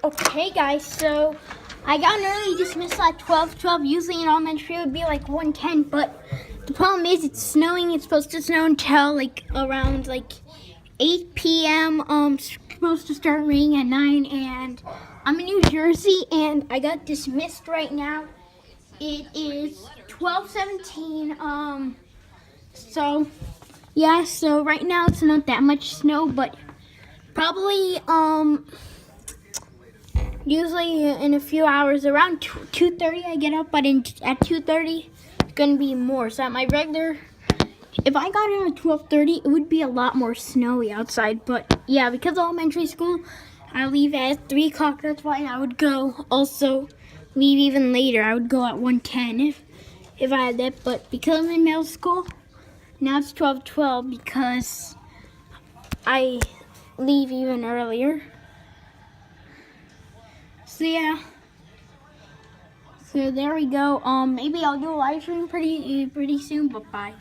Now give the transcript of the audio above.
Okay, guys, so I got an early dismissal at 12:12. Usually in elementary it would be like 1:10, but the problem is it's snowing. It's supposed to snow until around 8 p.m. It's supposed to start raining at 9, and I'm in New Jersey, and I got dismissed right now. It is 12:17. So yeah, so right now it's not that much snow, but probably usually in a few hours, around 2:30 I get up, but at 2:30 it's gonna be more. So at my regular, if I got in at 12:30, it would be a lot more snowy outside. But yeah, because elementary school, I leave at 3 o'clock. That's why I would go. Also, leave even later. I would go at 1:10 if I had that. But because I'm in middle school, now it's 12:12 because I leave even earlier. So yeah, so there we go. Maybe I'll do a live stream pretty soon, but bye.